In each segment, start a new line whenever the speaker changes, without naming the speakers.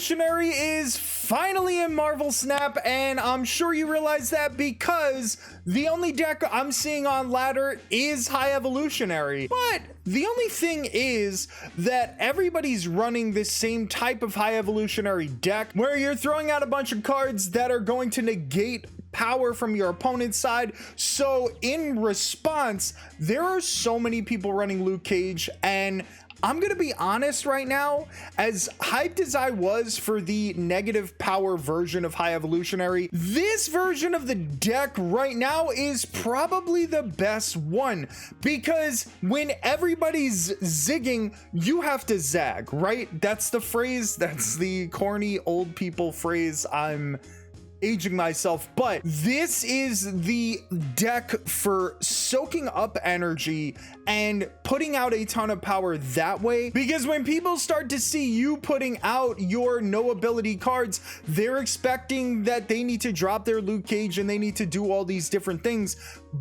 Evolutionary is finally in Marvel Snap, and I'm sure you realize that because the only deck I'm seeing on ladder is High Evolutionary. But the only thing is that everybody's running the same type of High Evolutionary deck where you're throwing out a bunch of cards that are going to negate power from your opponent's side. So in response, there are so many people running Luke Cage, and I'm gonna be honest right now, as hyped as I was for the negative power version of High Evolutionary, this version of the deck right now is probably the best one, because when everybody's zigging, you have to zag, right? That's the phrase, that's the corny old people phrase. I'm aging myself, but this is the deck for soaking up energy and putting out a ton of power that way, because when people start to see you putting out your no ability cards, they're expecting that they need to drop their Luke Cage and they need to do all these different things.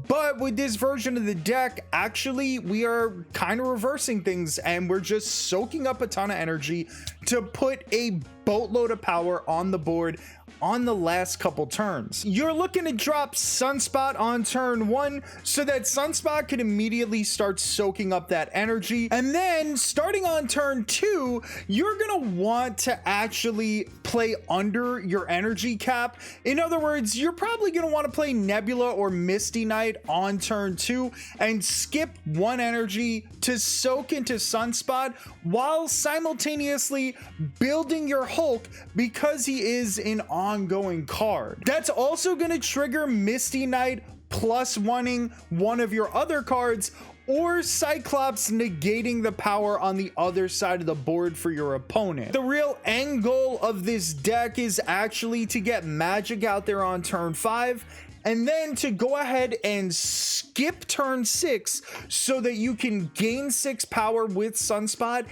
But with this version of the deck, actually we are kind of reversing things, and we're just soaking up a ton of energy to put a boatload of power on the board on the last couple turns. You're looking to drop Sunspot on turn 1 so that Sunspot can immediately start soaking up that energy, and then starting on turn 2, you're gonna want to actually play under your energy cap. In other words, you're probably gonna want to play Nebula or Misty Knight on turn 2 and skip one energy to soak into Sunspot while simultaneously building your Hulk, because he is an ongoing card. That's also going to trigger Misty Knight plus wanting one of your other cards, or Cyclops negating the power on the other side of the board for your opponent. The real end goal of this deck is actually to get Magic out there on turn 5, and then to go ahead and skip turn 6 so that you can gain 6 power with Sunspot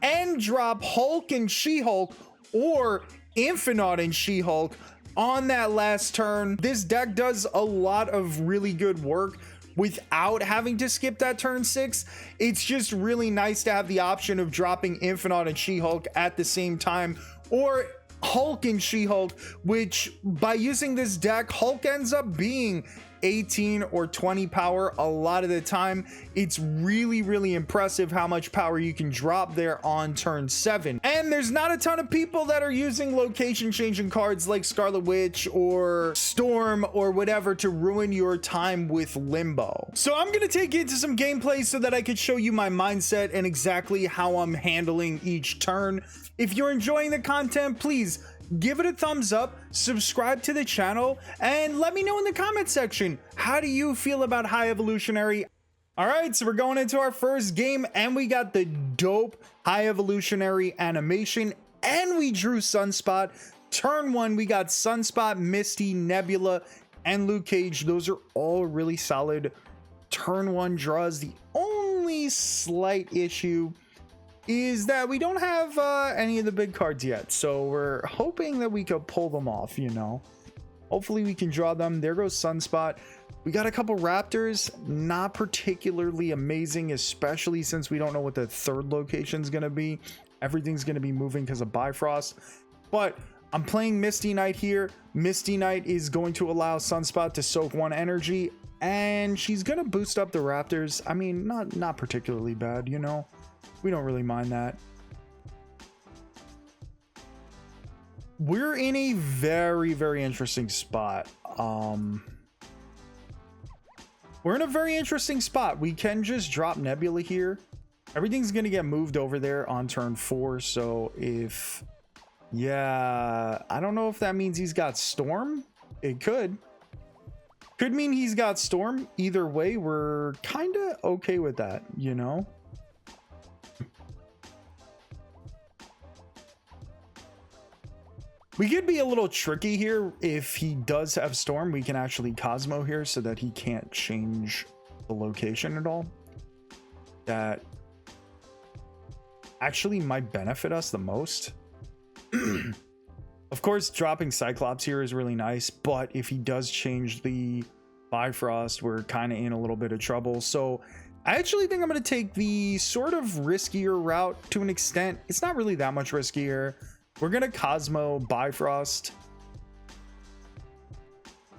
and drop Hulk and She-Hulk or Infinite and She-Hulk on that last turn. This deck does a lot of really good work without having to skip that turn 6. It's just really nice to have the option of dropping Infinite and She-Hulk at the same time, or Hulk and She-Hulk, which by using this deck, Hulk ends up being 18 or 20 power a lot of the time. It's really impressive how much power you can drop there on turn 7. And there's not a ton of people that are using location changing cards like Scarlet Witch or Storm or whatever to ruin your time with Limbo. So I'm gonna take you into some gameplay so that I could show you my mindset and exactly how I'm handling each turn. If you're enjoying the content, please give it a thumbs up, subscribe to the channel, and let me know in the comment section, how do you feel about High Evolutionary? All right, so we're going into our first game, and we got the dope High Evolutionary animation, and we drew Sunspot. Turn 1, we got Sunspot, Misty, Nebula, and Luke Cage. Those are all really solid turn 1 draws. The only slight issue is that we don't have any of the big cards yet, so we're hoping that we could pull them off, you know. Hopefully we can draw them. There goes Sunspot. We got a couple Raptors, not particularly amazing, especially since we don't know what the third location is going to be. Everything's going to be moving because of Bifrost, but I'm playing Misty Knight here. Misty Knight is going to allow Sunspot to soak 1 energy, and she's going to boost up the Raptors. I mean, not particularly bad, you know. We don't really mind that. We're in a very interesting spot. We're in a very interesting spot. We can just drop Nebula here. Everything's gonna get moved over there on turn 4. So if, yeah, I don't know if that means he's got Storm. It could mean he's got Storm. Either way, we're kind of okay with that, you know. We could be a little tricky here. If he does have Storm, we can actually Cosmo here so that he can't change the location at all. That actually might benefit us the most. Of course, dropping Cyclops here is really nice, but if he does change the Bifrost, we're kind of in a little bit of trouble. So I actually think I'm going to take the sort of riskier route to an extent. It's not really that much riskier. We're gonna Cosmo Bifrost.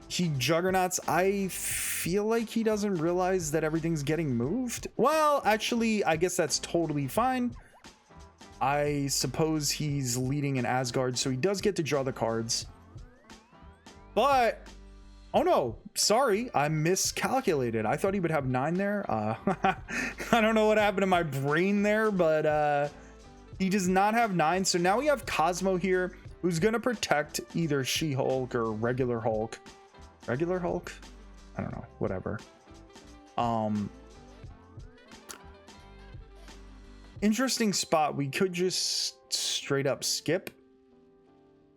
He Juggernauts. I feel like he doesn't realize that everything's getting moved. Well, actually, I guess that's totally fine. I suppose he's leading an Asgard, so he does get to draw the cards. But, oh no, sorry, I miscalculated. I thought he would have 9 there. I don't know what happened to my brain there, but he does not have 9. So now we have Cosmo here, who's going to protect either She-Hulk or regular Hulk. Regular Hulk? I don't know, whatever. Interesting spot. We could just straight up skip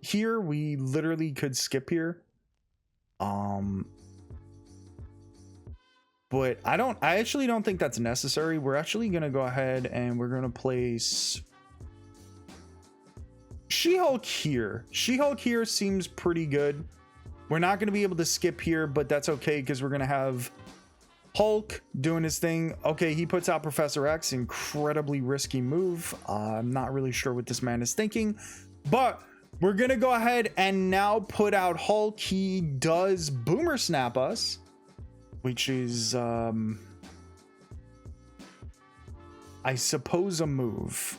here. We literally could skip here. But I actually don't think that's necessary. We're actually gonna go ahead and we're gonna place She-Hulk here. She-Hulk here seems pretty good. We're not gonna be able to skip here, but that's okay because we're gonna have Hulk doing his thing. Okay, he puts out Professor X. Incredibly risky move. I'm not really sure what this man is thinking, but we're gonna go ahead and now put out Hulk. He does Boomer Snap us, which is I suppose a move.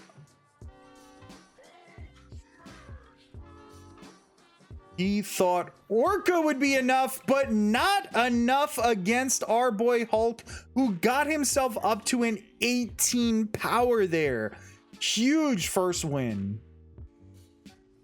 He thought Orca would be enough, but not enough against our boy Hulk, who got himself up to an 18 power there. Huge first win.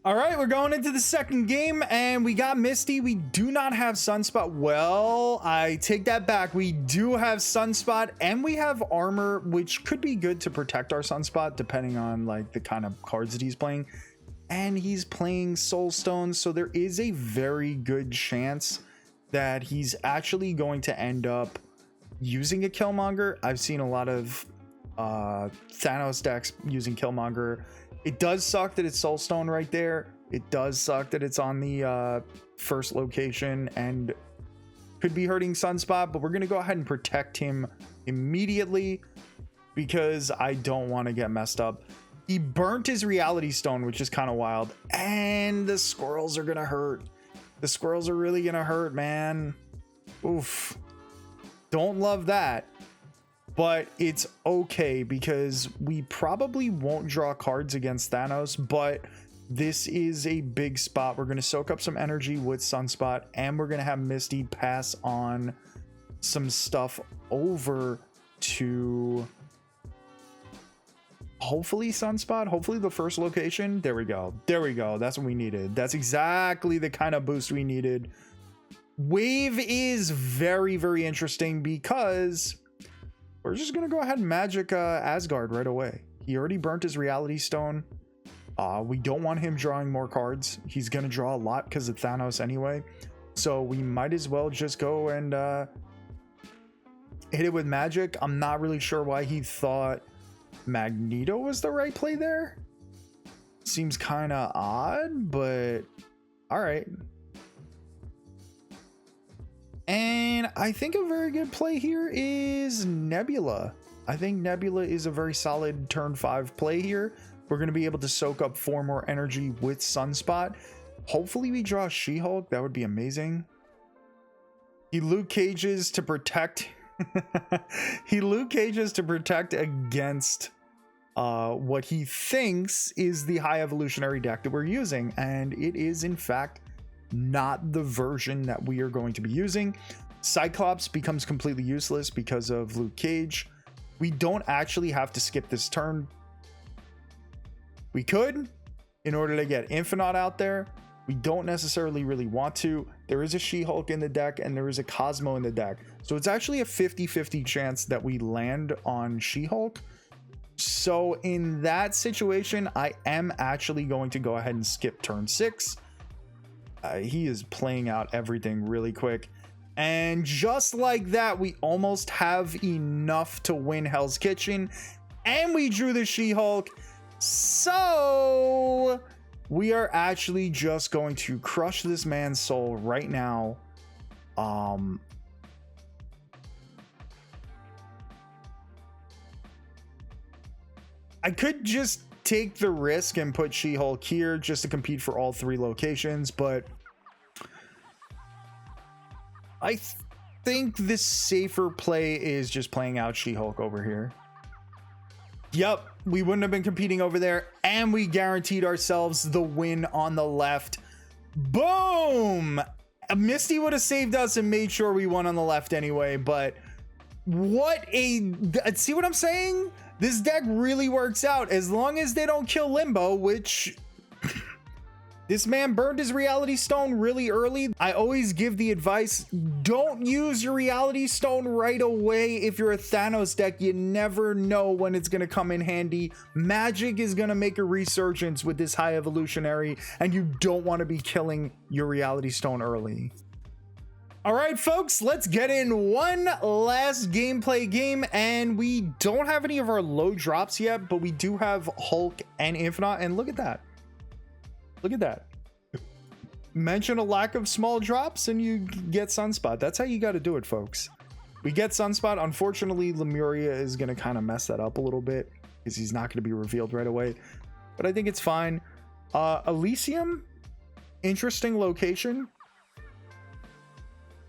All right, we're going into the second game, and we got Misty. We do not have Sunspot. Well, I take that back. We do have Sunspot, and we have armor, which could be good to protect our Sunspot, depending on like the kind of cards that he's playing. And he's playing Soul Stone, so there is a very good chance that he's actually going to end up using a Killmonger. I've seen a lot of Thanos decks using Killmonger. It does suck that it's Soul Stone right there. It does suck that it's on the first location and could be hurting Sunspot, but we're going to go ahead and protect him immediately because I don't want to get messed up. He burnt his Reality Stone, which is kind of wild. And the squirrels are going to hurt. The squirrels are really going to hurt, man. Oof. Don't love that. But it's okay because we probably won't draw cards against Thanos. But this is a big spot. We're going to soak up some energy with Sunspot. And we're going to have Misty pass on some stuff over to... hopefully Sunspot, hopefully the first location. There we go. There we go. That's what we needed. That's exactly the kind of boost we needed. Wave is very, very interesting because we're just going to go ahead and magic Asgard right away. He already burnt his Reality Stone. We don't want him drawing more cards. He's going to draw a lot because of Thanos anyway. So we might as well just go and hit it with magic. I'm not really sure why he thought Magneto was the right play there. Seems kind of odd, but all right. And I think a very good play here is Nebula. I think Nebula is a very solid turn 5 play here. We're going to be able to soak up 4 more energy with Sunspot. Hopefully we draw She-Hulk. That would be amazing. He Luke Cages to protect. He Luke Cages to protect against what he thinks is the High Evolutionary deck that we're using, and it is in fact not the version that we are going to be using. Cyclops becomes completely useless because of Luke Cage. We don't actually have to skip this turn. We could in order to get Infinite out there. We don't necessarily really want to. There is a She-Hulk in the deck and there is a Cosmo in the deck, so it's actually a 50-50 chance that we land on She-Hulk. So in that situation, I am actually going to go ahead and skip turn 6. He is playing out everything really quick. And just like that, we almost have enough to win Hell's Kitchen. And we drew the She-Hulk. So we are actually just going to crush this man's soul right now. I could just take the risk and put She-Hulk here just to compete for all 3 locations, but I think the safer play is just playing out She-Hulk over here. Yep, we wouldn't have been competing over there, and we guaranteed ourselves the win on the left. Boom! Misty would have saved us and made sure we won on the left anyway, but what a... See what I'm saying? This deck really works out as long as they don't kill Limbo, which... This man burned his reality stone really early. I always give the advice, don't use your reality stone right away. If you're a Thanos deck, you never know when it's going to come in handy. Magic is going to make a resurgence with this High Evolutionary, and you don't want to be killing your reality stone early. All right, folks, let's get in one last gameplay game, and we don't have any of our low drops yet, but we do have Hulk and Infinite, and look at that. Look at that. Mention a lack of small drops and you get Sunspot. That's how you got to do it, folks. We get Sunspot. Unfortunately, Lemuria is going to kind of mess that up a little bit because he's not going to be revealed right away. But I think it's fine. Elysium, interesting location.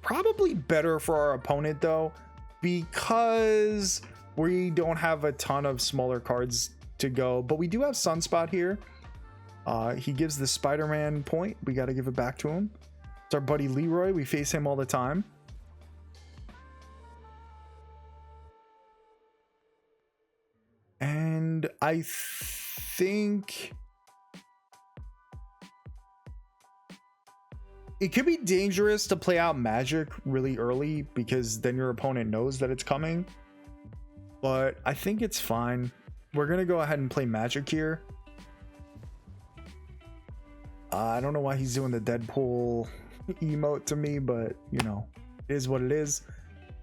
Probably better for our opponent, though, because we don't have a ton of smaller cards to go. But we do have Sunspot here. He gives the Spider-Man point. We got to give it back to him. It's our buddy Leroy. We face him all the time. And I think it could be dangerous to play out Magic really early because then your opponent knows that it's coming. But I think it's fine. We're going to go ahead and play Magic here. I don't know why he's doing the Deadpool emote to me, but you know, it is what it is.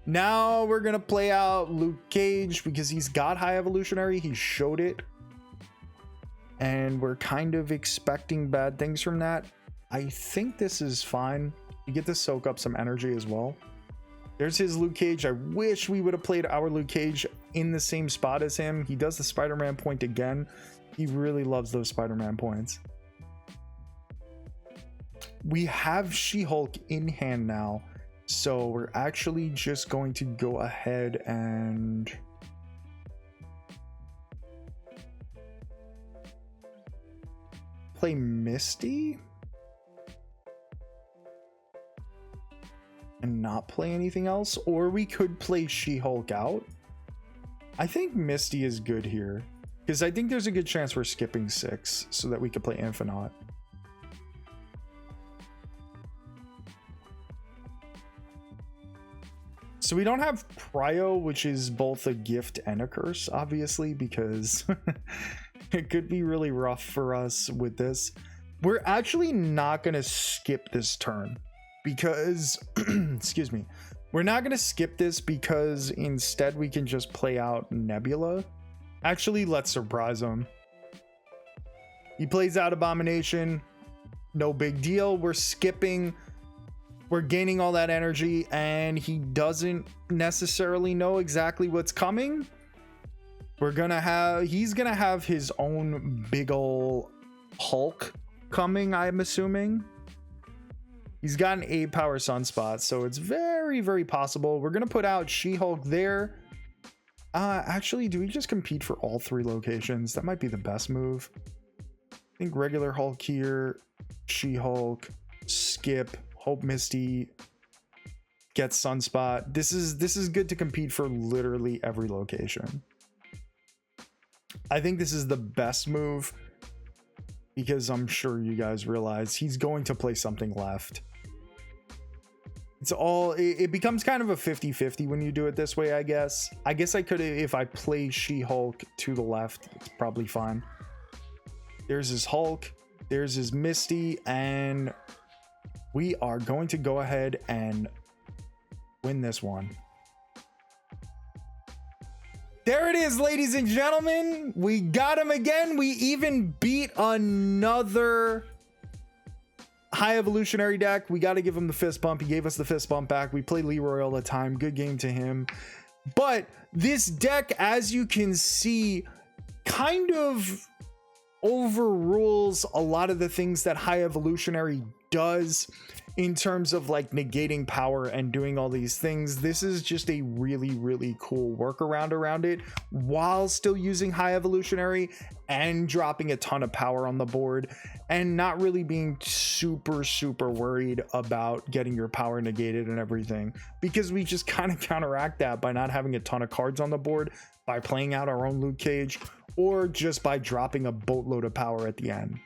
Now we're gonna play out Luke Cage because he's got High Evolutionary. He showed it, and we're kind of expecting bad things from that. I think this is fine. You get to soak up some energy as well. There's his Luke Cage. I wish we would have played our Luke Cage in the same spot as him. He does the Spider-Man point again. He really loves those Spider-Man points. We have She-Hulk in hand now, so we're actually just going to go ahead and play Misty and not play anything else, or we could play She-Hulk out. I think Misty is good here because I think there's a good chance we're skipping 6 so that we could play Infinite. So we don't have Prio, which is both a gift and a curse, obviously, because it could be really rough for us with this. We're actually not going to skip this turn because, excuse me, we're not going to skip this because instead we can just play out Nebula. Actually, let's surprise him. He plays out Abomination. No big deal. We're skipping. We're gaining all that energy and he doesn't necessarily know exactly what's coming. He's gonna have his own big ol' Hulk coming, I'm assuming. He's got an 8 power Sunspot, so it's very, very possible. We're gonna put out She-Hulk there. Actually, do we just compete for all 3 locations? That might be the best move. I think regular Hulk here, She-Hulk, skip. Hope Misty gets Sunspot. This is good to compete for literally every location. I think this is the best move because I'm sure you guys realize he's going to play something left. It becomes kind of a 50-50 when you do it this way, I guess. I could, if I play She-Hulk to the left, it's probably fine. There's his Hulk, there's his Misty, and we are going to go ahead and win this one. There it is, ladies and gentlemen. We got him again. We even beat another High Evolutionary deck. We got to give him the fist bump. He gave us the fist bump back. We play Leroy all the time. Good game to him. But this deck, as you can see, kind of overrules a lot of the things that High Evolutionary does in terms of like negating power and doing all these things. This is just a really cool workaround around it while still using High Evolutionary and dropping a ton of power on the board and not really being super worried about getting your power negated and everything, because we just kind of counteract that by not having a ton of cards on the board, by playing out our own loot cage, or just by dropping a boatload of power at the end.